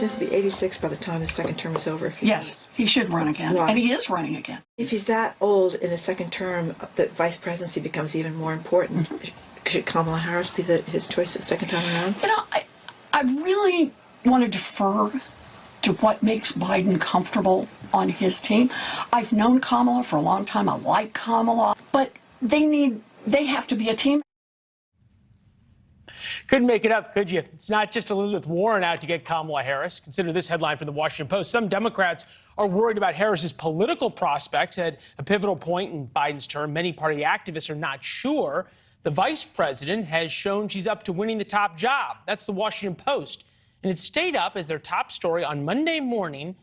president will be 86 by the time his second term is over. Yes, he should run again, and he is running again. If he's that old in his second term, that vice presidency becomes even more important. Should Kamala Harris be his choice the second time around? You know, I really want to defer to what makes Biden comfortable on his team. I've known Kamala for a long time. I like Kamala, but they have to be a team. Couldn't make it up, could you? It's not just Elizabeth Warren out to get Kamala Harris. Consider this headline from the Washington Post. Some Democrats are worried about Harris's political prospects. At a pivotal point in Biden's term, many party activists are not sure. The vice president has shown she's up to winning the top job. That's the Washington Post. And it stayed up as their top story on Monday morning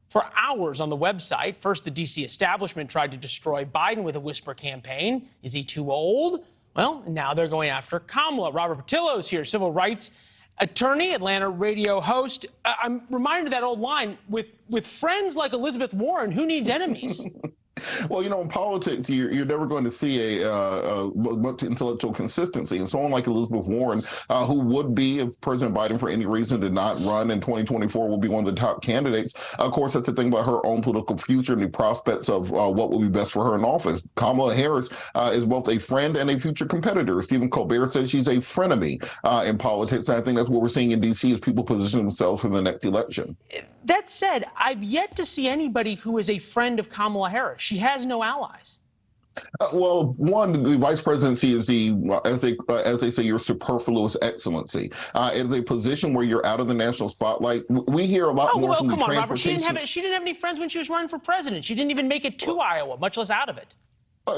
for hours on the website. First, the D.C. establishment tried to destroy Biden with a whisper campaign. Is he too old? Well, now they're going after Kamala. Robert Patillo is here, civil rights attorney, Atlanta radio host. I'm reminded of that old line, with friends like Elizabeth Warren, who needs enemies? Well, you know, in politics, you're never going to see much intellectual consistency. And someone like Elizabeth Warren, who would be, if President Biden for any reason did not run in 2024, will be one of the top candidates. Of course, that's the thing about her own political future and the prospects of what will be best for her in office. Kamala Harris is both a friend and a future competitor. Stephen Colbert says she's a frenemy in politics. And I think that's what we're seeing in D.C. as people position themselves for the next election. That said, I've yet to see anybody who is a friend of Kamala Harris. She has no allies. Well, one, the vice presidency is as they say, your superfluous excellency. It's a position where you're out of the national spotlight. We hear a lot more from the transportation. Come on, Robert. She didn't have any friends when she was running for president. She didn't even make it to Iowa, much less out of it.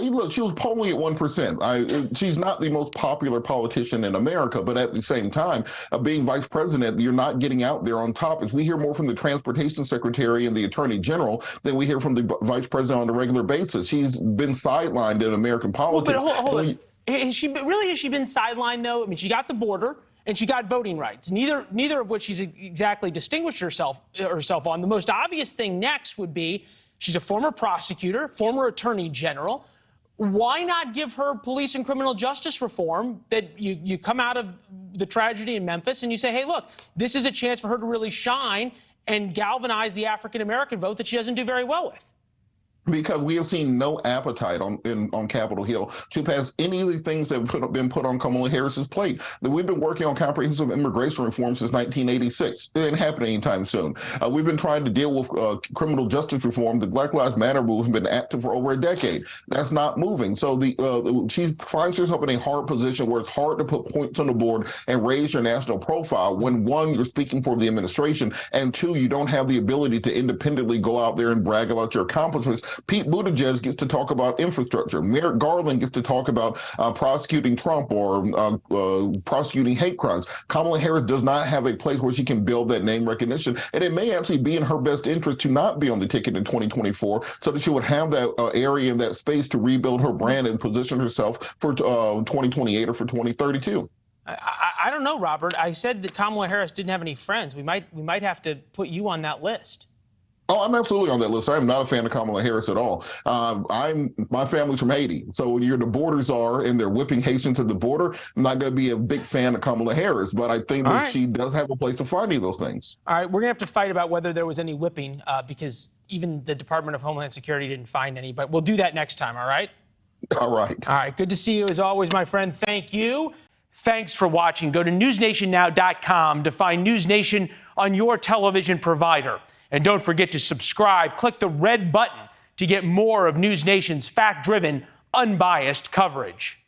Look, she was polling at 1%. She's not the most popular politician in America, but at the same time, being vice president, you're not getting out there on topics. We hear more from the transportation secretary and the attorney general than we hear from the vice president on a regular basis. She's been sidelined in American politics. Well, but hold on. Has she been sidelined, though? I mean, she got the border and she got voting rights, neither of which she's exactly distinguished herself on. The most obvious thing next would be she's a former prosecutor, former attorney general. Why not give her police and criminal justice reform that you come out of the tragedy in Memphis and you say, hey, look, this is a chance for her to really shine and galvanize the African-American vote that she doesn't do very well with? Because we have seen no appetite on Capitol Hill to pass any of the things that have been put on Kamala Harris's plate. That we've been working on comprehensive immigration reform since 1986. It didn't happen anytime soon. We've been trying to deal with criminal justice reform. The Black Lives Matter movement has been active for over a decade. That's not moving. So she finds herself in a hard position where it's hard to put points on the board and raise your national profile when, one, you're speaking for the administration, and two, you don't have the ability to independently go out there and brag about your accomplishments. Pete Buttigieg gets to talk about infrastructure. Merrick Garland gets to talk about prosecuting Trump or prosecuting hate crimes. Kamala Harris does not have a place where she can build that name recognition. And it may actually be in her best interest to not be on the ticket in 2024 so that she would have that area and that space to rebuild her brand and position herself for 2028 or for 2032. I don't know, Robert. I said that Kamala Harris didn't have any friends. We might have to put you on that list. Oh, I'm absolutely on that list. I'm not a fan of Kamala Harris at all. My family's from Haiti. So when you're the border czar and they're whipping Haitians at the border, I'm not going to be a big fan of Kamala Harris, but I think that she does have a place to finding those things. All right, we're going to have to fight about whether there was any whipping because even the Department of Homeland Security didn't find any, but we'll do that next time, all right? All right. All right, good to see you as always, my friend. Thank you. Thanks for watching. Go to newsnationnow.com to find NewsNation on your television provider. And don't forget to subscribe. Click the red button to get more of NewsNation's fact-driven, unbiased coverage.